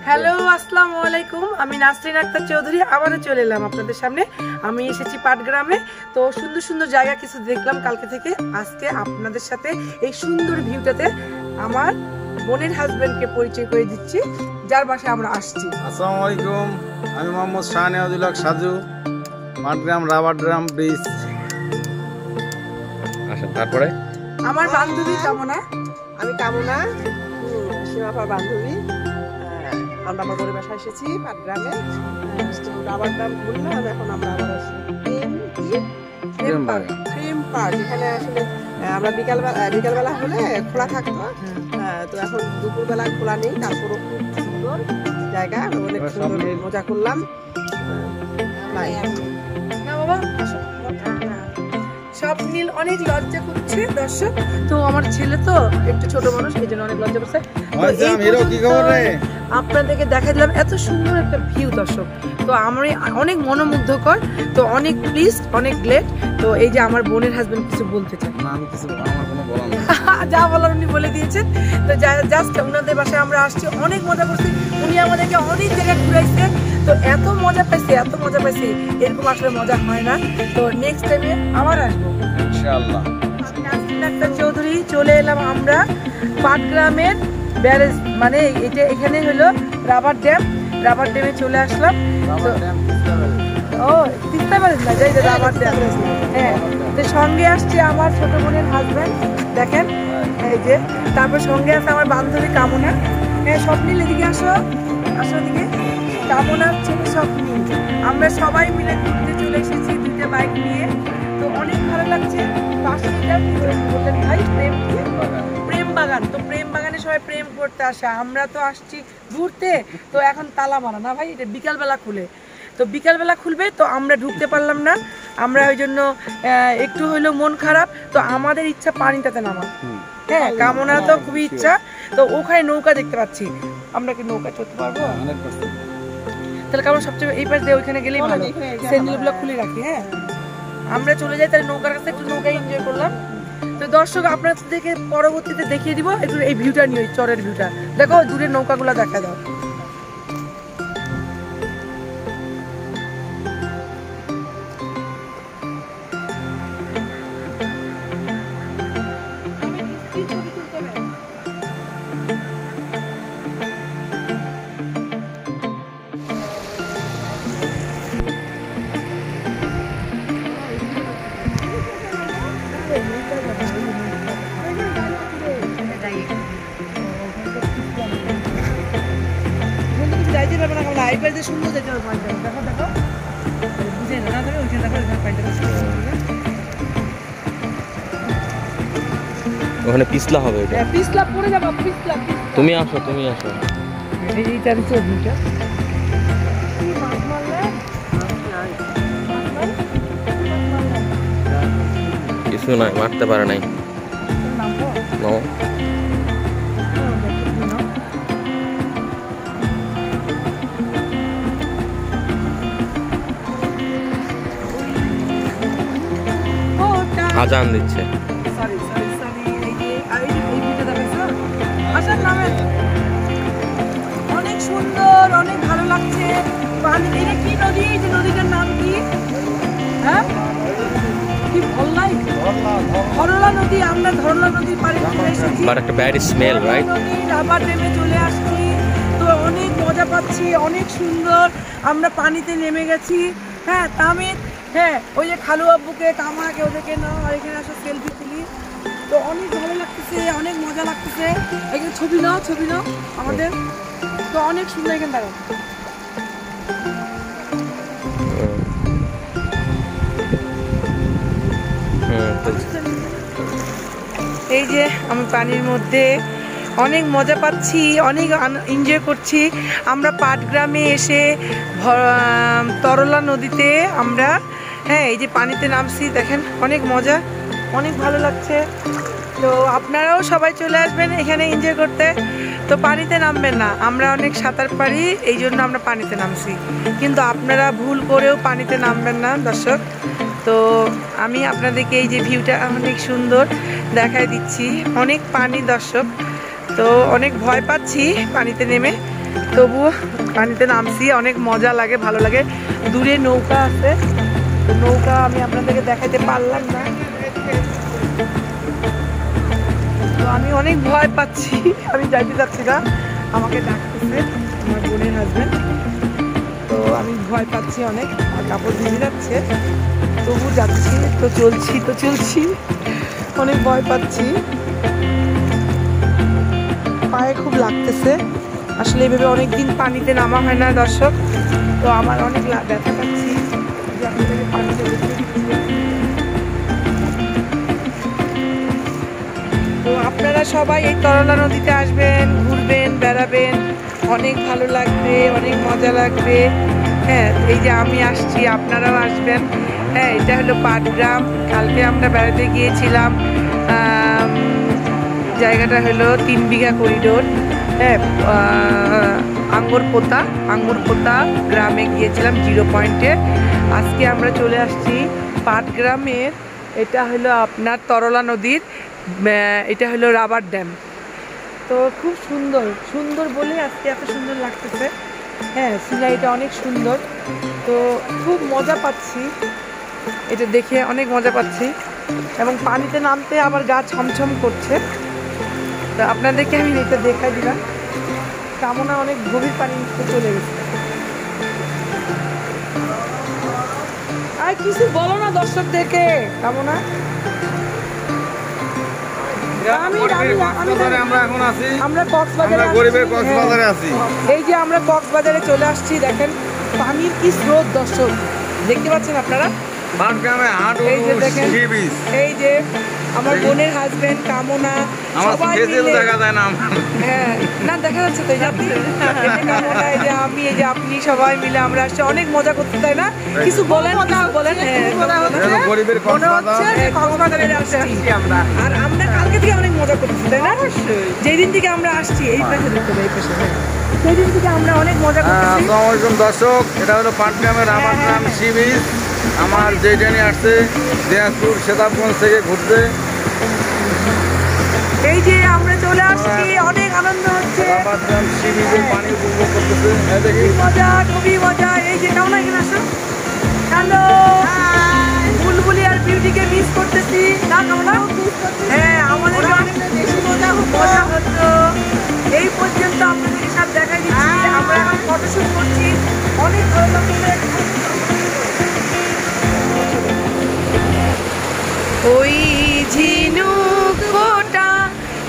Hello আসসালামু আলাইকুম, আমি নাসরিন আক্তার চৌধুরী আবারও চলে এলাম আপনাদের সামনে। আমি এসেছি পাটগ্রামে। তো সুন্দর সুন্দর জায়গা কিছু দেখলাম কালকে থেকে। আজকে আপনাদের সাথে এই সুন্দর ভিউটাতে আমার বোনের হাজবেন্ডকে পরিচয় করে দিচ্ছি, যার বাসায় আমরা আসছি। আসসালামু আলাইকুম, আমি Mohammad Shahnewazul Haque Saju, Patgram rubber drum bridge. আচ্ছা, তারপরে আমার বান্ধবী কামনা, আমি কামনা, সীমাপার বান্ধবী। আমরা আমার বোনের বাসায় এসেছি পাটগ্রামে। রাবার ড্রাম ঘুরলাম, এখন আমরা আবার আসি প্রেম পার্ক। এখানে আসলে আমরা বিকালবেলা হলে খোলা থাকতো, তো এখন দুপুরবেলা খোলা নেই। তারপরও খুব সুন্দর জায়গা, অনেক সুন্দর মজা করলাম। না বাবা, স্বপ্নীল অনেক লজ্জা করছে দর্শক। তো আমার ছেলে তো একটু ছোট মানুষ, এই জন্য অনেক লজ্জা করছে। আপনাদেরকে দেখা দিলাম এত সুন্দর একটা ভিউ দর্শক। তো আমার অনেক মনোমুগ্ধকর, তো অনেক প্লিজ, অনেক গ্লেড। তো এই যে আমার বোনের হাজবেন্ড কিছু বলতে চান। যা বলার উনি বলে দিয়েছেন। তো জাস্ট ওনাদের বাসায় আমরা আসছি, অনেক মজা করছি। উনি আমাদেরকে অনেক জায়গায় ঘুরাইছে। তো এত মজা পাইছি, এত মজা পাইছি, এরকম আসলে মজা হয় না। তো নেক্সট টাইমে আবার আসবো ইনশাআল্লাহ। নাসরিন আক্তার চৌধুরী চলে এলাম আমরা পাটগ্রামের ব্যারেজ, মানে এটা এখানে হলো রাবার ড্যামে চলে আসলাম। ও তিস্তা ব্যারেজ না, যাই রাবার ড্যাম। হ্যাঁ, তো সঙ্গে আসছে আমার ছোট বোনের হাজবেন্ড, দেখেন এই যে। তারপর সঙ্গে আছে আমার বান্ধবী কামনা। হ্যাঁ স্বপ্নীল, এদিকে আসো, আসো এদিকে। কামনার ছেলে স্বপ্নীল, আমরা সবাই মিলে ঘুরতে চলে এসেছি দুইটা বাইক নিয়ে। তো অনেক ভালো লাগছে। পাশে বললেন ভাই প্রেম বাগান, তো প্রেম বাগানে সবাই প্রেম করতে আসে, আমরা তো আসছি ঘুরতে। তো এখন তালা মারা না ভাই, এটা বিকালবেলা খুলে, তো বিকালবেলা খুলবে, তো আমরা ঢুকতে পারলাম না। আমরা ওই জন্য একটু হইলেও মন খারাপ। তো আমাদের ইচ্ছা পানিটাতে নামা। হ্যাঁ, কামনা তো খুবই ইচ্ছা। তো ওখানে নৌকা দেখতে পাচ্ছি, আমরা কি নৌকা চড়তে পারবো? তাহলে কামনা সবচেয়ে এই পাশ দিয়ে ওইখানে গেলেই ভালো, স্যান্ডেলগুলো খুলে রাখি। হ্যাঁ, আমরা চলে যাই তাহলে নৌকার কাছে, একটু নৌকা এনজয় করলাম। তো দর্শক আপনাদেরকে পরবর্তীতে দেখিয়ে দিব একটু এই ভিউটা নিয়ে, চরের ভিউটা দেখো, দূরের নৌকাগুলো দেখা দাও। ওখানে পিছলা হবে, পিছলা পড়ে যাবো, পিছলা। তুমি আসো। কিছু নাই, মারতে পারে নাই। আজান দিচ্ছে। অনেক সুন্দর, অনেক ভালো লাগছে। এটা কি নদী? এই যে নদীটার নাম কি? হ্যাঁ, কি ভল্লাই, ধরলা নদী। আমরা ধরলা নদীর পাড়ে চলে এসেছি। বাট একটা ব্যাড স্মেল, রাইট? রাবার ড্যামে চলে আসছি, তো অনেক মজা পাচ্ছি, অনেক সুন্দর। আমরা পানিতে নেমে গেছি। হ্যাঁ তামিদ, হ্যাঁ ওই যে খালু আব্বুকে, কামাকে, ওদেরকে নাও, আর এখানে আসো সেলফি তুলি। তো অনেক ভালো লাগতেছে, অনেক মজা লাগতেছে। এখানে ছবি নাও আমাদের। তো অনেক সুন্দর এখানে দাঁড়াও। এই যে আমি পানির মধ্যে অনেক মজা পাচ্ছি, অনেক এনজয় করছি। আমরা পাটগ্রামে এসে তরলা নদীতে আমরা, হ্যাঁ এই যে পানিতে নামছি, দেখেন অনেক মজা, অনেক ভালো লাগছে। তো আপনারাও সবাই চলে আসবেন এখানে এনজয় করতে। তো পানিতে নামবেন না, আমরা অনেক সাঁতার পারি, এই জন্য আমরা পানিতে নামছি। কিন্তু আপনারা ভুল করেও পানিতে নামবেন না দর্শক। তো আমি আপনাদেরকে এই যে ভিউটা অনেক সুন্দর দেখাই দিচ্ছি, অনেক পানি দর্শক। তো অনেক ভয় পাচ্ছি পানিতে নেমে। তবুও পানিতে নামছি, অনেক মজা লাগে, ভালো লাগে। দূরে নৌকা আছে, তো নৌকা আমি আপনাদেরকে দেখাতে পারলাম না। তো আমি অনেক ভয় পাচ্ছি, আমি যাইতে যাচ্ছি না, আমাকে ডাকতেছে আমার বোনের হাজবেন্ড। তো আমি ভয় পাচ্ছি অনেক, আর কাপড় ভিজে যাচ্ছে, তবু যাচ্ছি, তো চলছি, অনেক ভয় পাচ্ছি, পায়ে খুব লাগতেছে। আসলে এভাবে অনেকদিন পানিতে নামা হয় না দর্শক, তো আমার অনেক ব্যথা পাচ্ছি যে আপনাদেরকে পানিতে দেখতে দিচ্ছি। তো আপনারা সবাই এই তরলা নদীতে আসবেন, ঘুরবেন, বেড়াবেন, অনেক ভালো লাগবে, অনেক মজা লাগবে। হ্যাঁ, এই যে আমি আসছি, আপনারাও আসবেন। হ্যাঁ, এটা হলো পাটগ্রাম। কালকে আমরা বেড়াতে গিয়েছিলাম, জায়গাটা হলো 3 বিঘা করিডোর। হ্যাঁ, আঙ্গুরপোতা গ্রামে গিয়েছিলাম, 0 পয়েন্টে। আজকে আমরা চলে আসছি পাটগ্রামের, এটা হলো আপনার তরলা নদীর, এটা হলো রাবার ড্যাম। তো খুব সুন্দর বলে আজকে এত সুন্দর লাগতেছে। হ্যাঁ, সিনারিটা অনেক সুন্দর, তো খুব মজা পাচ্ছি, এটা দেখে অনেক মজা পাচ্ছি, এবং পানিতে নামতে আবার গা ছমছম করছে। তো আপনাদেরকে আমি এটা দেখাই দিলাম। কামনা অনেক গভীর পানিতে চলে গেছে। আর কিছু বলো না দর্শকদেরকে, কামনা। আমরা কক্সবাজারে আছি। এই যে আমরা কক্সবাজারে চলে আসছি, দেখেন পানির কি স্রোত দর্শক, দেখতে পাচ্ছেন আপনারা। এই যে দেখেন, এই যে আমার বোনের হাজবেন্ড কামনা, সবাই মিলে দেখা যায় না। হ্যাঁ, না দেখা যাচ্ছে তো, এই যে কামনা, এই যে আমি, এই যে আপনি, সবাই মিলে আমরা আসছি, অনেক মজা করতে, তাই না? কিছু বলেন। মনে হচ্ছে যে কক্সবাজারে আসছি আমরা, আর আমরা কালকে থেকে অনেক মজা করতেছি, তাই না? যেদিন থেকে আমরা আসছি, এই পাশে দেখতে হবে, এই পাশে, সেদিন থেকে আমরা অনেক মজা করতেছি। আসসালামু আলাইকুম দর্শক, এটা হলো পাটগ্রামের রাবারগ্রাম সি বিচ। আমার যে ট্রেনে আসছে দিনাজপুর সেতাবগঞ্জ থেকে ঘুরতে, এই যে আমরা চলে আসছি, অনেক আনন্দ হচ্ছে, রাবারগ্রাম সি বিচের পানি উপভোগ করতেছে। দেখি মজা, খুবই মজা। এই যে কেমন এখানে আসো, হ্যালো, বুলবুলি আর বিউটিকে মিস করতেছি না কেমন? হ্যাঁ, আমাদের অনেক বেশি মজা হতো। এই পর্যন্ত আপনাদের সাথে দেখা দিচ্ছি, আমরা এখন ফটোশুট করছি, অনেক ভালো লাগছে। ওই ঝিনুক ফোটা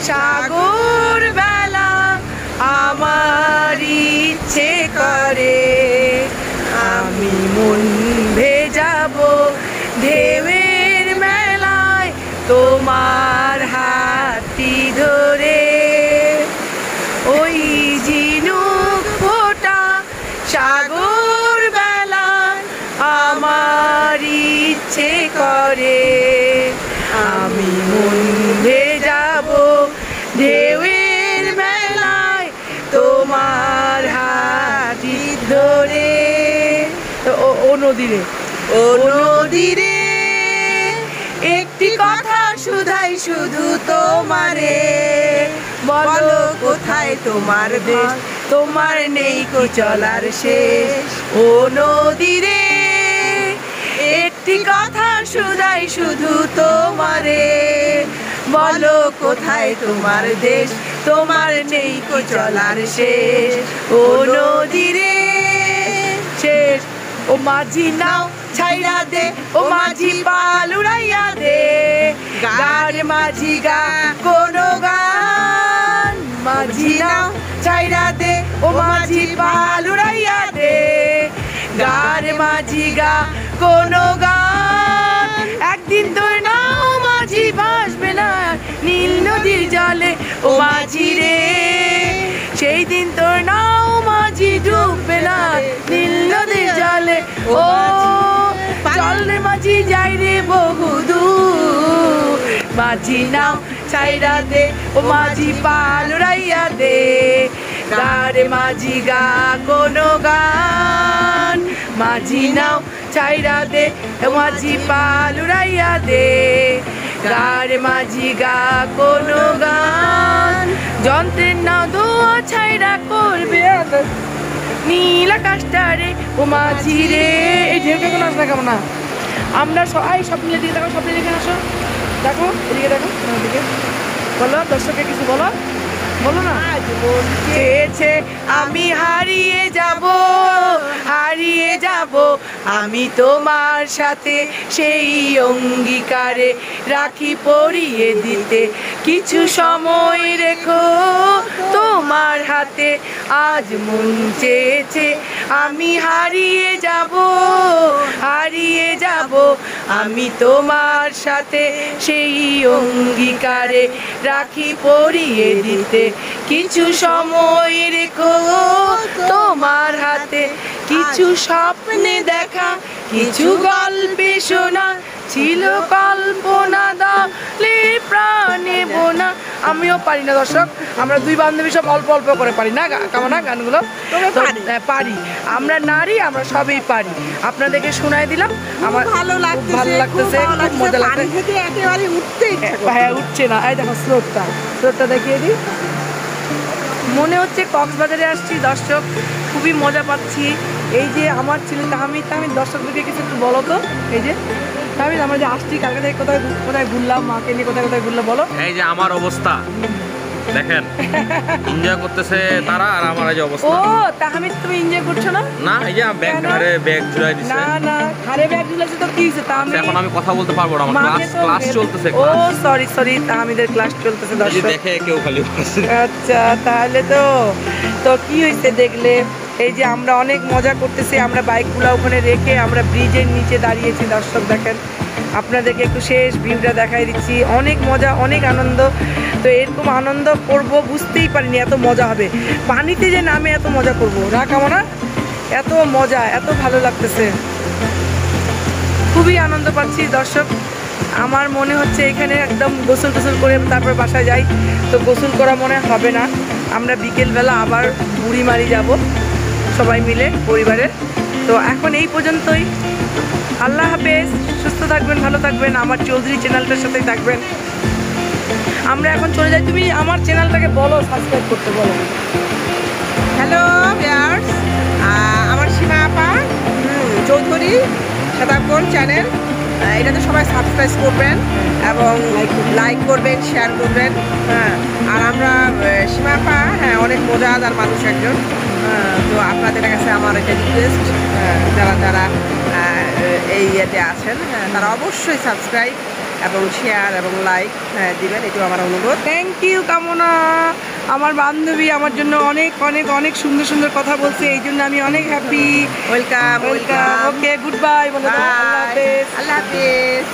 সাগর বেলা, আমার ইচ্ছে করে আমি মন ভেজাবো ঢেউয়ের মেলায়, তোমার হাতটি ধরে। ওই ঝিনুক ফোটা সাগর বেলায়, আমার ইচ্ছে করে আমি মন ভেজাবো ঢেউয়ের মেলায়, তোমার হাতটি ধরে। ও নদীরে, ও নদীরে, একটি কথা শুধাই শুধু তোমারে, বলো কোথায় তোমার দেশ, তোমার নেই কি চলার শেষ। ও নদীরে, একটি কথা শুধাই শুধু তোমারে, বলো কোথায় তোমার দেশ, তোমার নেই কি চলার শেষ। ও নদীরে শেষ, ও মাঝি নাও ছাইরা দে, ও মাঝি পাল উড়াইয়া দে, গান মাঝি গা কোনো গান, মাঝি নাও ছাইরা দে, ও মাঝি পাল উড়াইয়া দে, গান মাঝি গা কোনো গান। একদিন তোর নাও মাঝি ভাসবে না নীল নদীর জলে, ও মাঝি রে, সেই দিন তোর নাও মাঝি ডুববে না নীল নদীর জলে। ও চল রে মাঝি যাই রে বহুদূর, মাঝি নাও ছাইরা দে, ও মাঝি পাল উড়াইয়া দে, গারে মাঝি গা কোনো গান, মাঝি নাও ছাইরা দে, ও মাঝি পাল উড়াইয়া দে, গার মাঝি গা কোনো গান, যন্ত্রের না দোয়া ছাইরা করবে আদর, নীল আকাশটারে ও মাঝি রে। এই ঢেউ কেমন আসবে কেমন না? আমরা সবাই স্বপ্নের দিকে দেখো, স্বপ্নের দিকে আসো, দেখো এদিকে, দেখো এদিকে, বলো দর্শককে কিছু বলো, বলো না। চেয়েছে আমি হারিয়ে যাব, হারিয়ে যাব আমি তোমার সাথে, সেই অঙ্গীকারে রাখি পরিয়ে দিতে, কিছু সময় রেখো তোমার হাতে, আজ মন চেয়েছে আমি হারিয়ে যাব, হারিয়ে যাব আমি তোমার সাথে, সেই অঙ্গীকারে রাখি পরিয়ে দিতে, কিছু সময় রেখো তোমার হাতে, কিছু স্বপ্নে দেখা, কিছু গল্পে শোনা, ছিল কল্পনা দলে প্রাণে বোনা। আমিও পারি না দর্শক, আমরা দুই বান্ধবী সব অল্প অল্প করে পারি না কামনা গানগুলো, পারি আমরা নারী, আমরা সবই পারি। আপনাদেরকে শোনাই দিলাম, আমার ভালো লাগতেছে, খুব মজা লাগছে। একেবারে উঠতে হ্যাঁ উঠছে না, এই দেখো স্রোতটা দেখিয়ে দিই। মনে হচ্ছে কক্সবাজারে আসছি দর্শক, খুবই মজা পাচ্ছি। এই যে আমার ছেলে তাহমিদ, দর্শকদেরকে কিছু একটু বলো তো। এই যে তাহমিদ, আমরা যে আসছি কালকে থেকে কোথায় কোথায় ঘুরলাম, মাকে নিয়ে কোথায় কোথায় ঘুরলাম বলো। এই যে আমার অবস্থা দেখেন, এনজয় করতেছে তারা, আর আমার এই যে অবস্থা। ও তাহমিদ, তুমি এনজয় করছো না? না, এই যে ব্যাগ ধরে ব্যাগ ঝুলাই দিছে। না না, ঘাড়ে ব্যাগ ঝুলাইছে তো কি হইছে তাহমিদ? এখন আমি কথা বলতে পারবো না, আমার ক্লাস চলতেছে। ও সরি, তাহমিদের ক্লাস চলতেছে দর্শক, দেখে কেউ খালি। আচ্ছা তাহলে তো কি হয়েছে দেখলে? এই যে আমরা অনেক মজা করতেছি, আমরা বাইকগুলো ওখানে রেখে আমরা ব্রিজের নিচে দাঁড়িয়েছি দর্শক, দেখেন আপনাদেরকে একটু শেষ ভিউটা দেখাই দিচ্ছি। অনেক মজা, অনেক আনন্দ। তো এরকম আনন্দ করব বুঝতেই পারিনি এত মজা হবে, পানিতে যে নামে এত মজা করবো না কামনা, এত মজা, এত ভালো লাগতেছে, খুবই আনন্দ পাচ্ছি দর্শক। আমার মনে হচ্ছে এখানে একদম গোসল টোসল করে তারপর বাসায় যাই, তো গোসল করা মনে হবে না, আমরা বিকেলবেলা আবার বুড়িমারি যাব সবাই মিলে পরিবারের। তো এখন এই পর্যন্তই, আল্লাহ হাফেজ, সুস্থ থাকবেন, ভালো থাকবেন, আমার চৌধুরী চ্যানেলটার সাথেই থাকবেন। আমরা এখন চলে যাই, তুমি আমার চ্যানেলটাকে বলো, সাবস্ক্রাইব করতে বলো। হ্যালো ভিউয়ার্স, আমার সীমা আপা চৌধুরী শতাবগঞ্জ চ্যানেল, এটাতে সবাই সাবস্ক্রাইব করবেন এবং লাইক করবেন, শেয়ার করবেন। হ্যাঁ, আর আমরা সীমা আপা অনেক মজাদার মানুষ একজন। তো আপনাদের কাছে আমার একটা রিকোয়েস্ট, যারা এই ইয়েতে আছেন তারা অবশ্যই সাবস্ক্রাইব এবং শেয়ার এবং লাইক দিবেন, এটাও আমার অনুরোধ। থ্যাংক ইউ কামনা, আমার বান্ধবী আমার জন্য অনেক অনেক অনেক সুন্দর সুন্দর কথা বলছে, এই জন্য আমি অনেক হ্যাপি। ওয়েলকাম, ওকে, গুড বাই বলে দাও, আল্লাহ হাফেজ। আল্লাহ হাফেজ।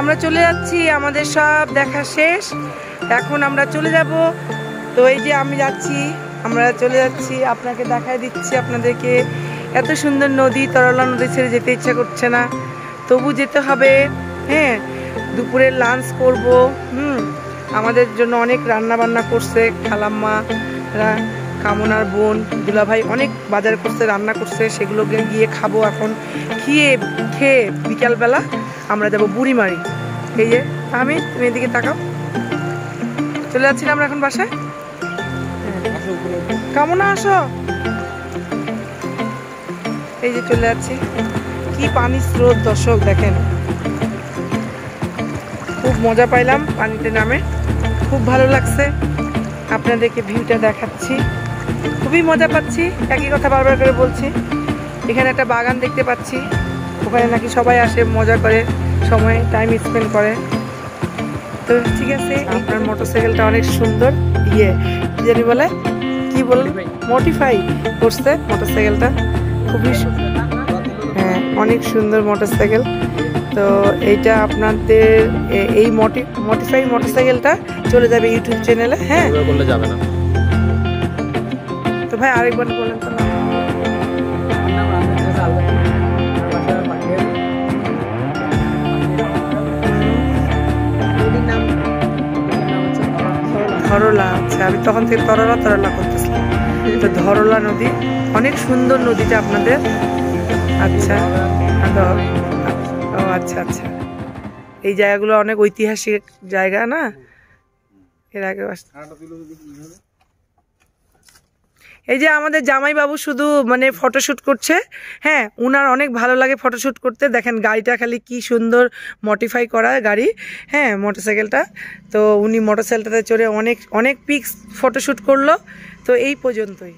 আমরা চলে যাচ্ছি, আমাদের সব দেখা শেষ, এখন আমরা চলে যাব। তো এই যে আমি যাচ্ছি, আমরা চলে যাচ্ছি, আপনাকে দেখাই দিচ্ছি আপনাদেরকে, এত সুন্দর নদী, তরলা নদী ছেড়ে যেতে ইচ্ছা করছে না, তবু যেতে হবে। হ্যাঁ, দুপুরে লাঞ্চ করব। আমাদের জন্য অনেক রান্না বান্না করছে খালাম্মারা, কামনার বোন দুলাভাই অনেক বাজার করছে, রান্না করছে, সেগুলোকে গিয়ে খাবো। এখন খেয়ে বিকালবেলা আমরা যাব বুড়িমারি। এই যে আমি, তুমি এদিকে তাকাও, চলে যাচ্ছিলাম আমরা এখন বাসায়। কামনা আসো, এই যে চলে যাচ্ছি। কি পানি স্রোত দর্শক দেখেন, খুব মজা পাইলাম পানিতে নামে, খুব ভালো লাগছে। আপনাদেরকে ভিউটা দেখাচ্ছি, খুবই মজা পাচ্ছি, একই কথা বারবার করে বলছি। এখানে একটা বাগান দেখতে পাচ্ছি, ওখানে নাকি সবাই আসে, মজা করে, সময় টাইম স্পেন্ড করে। তো ঠিক আছে, আপনার মোটরসাইকেলটা অনেক সুন্দর, কি জানি বলে, কি বল, মডিফাই করছে মোটরসাইকেলটা, খুবই হ্যাঁ অনেক সুন্দর মোটরসাইকেল। তো এইটা আপনাদের এই মডিফাই মোটরসাইকেলটা চলে যাবে ইউটিউব চ্যানেলে। হ্যাঁ, বললে যাবে না তো ভাই আরেকবার বলেন তো না। ধরলা, আচ্ছা আমি তখন থেকে তরলা করতেছিলাম। তো ধরলা নদী, অনেক সুন্দর নদীটা আপনাদের। আচ্ছা আচ্ছা আচ্ছা, এই জায়গাগুলো অনেক ঐতিহাসিক জায়গা না, এর আগে এই যে আমাদের জামাইবাবু শুধু মানে ফটোশ্যুট করছে। হ্যাঁ, উনার অনেক ভালো লাগে ফটোশ্যুট করতে। দেখেন গাড়িটা খালি কি সুন্দর মডিফাই করা গাড়ি, হ্যাঁ মোটরসাইকেলটা। তো উনি মোটরসাইকেলটাতে চড়ে অনেক অনেক পিক্স ফটোশ্যুট করলো। তো এই পর্যন্তই।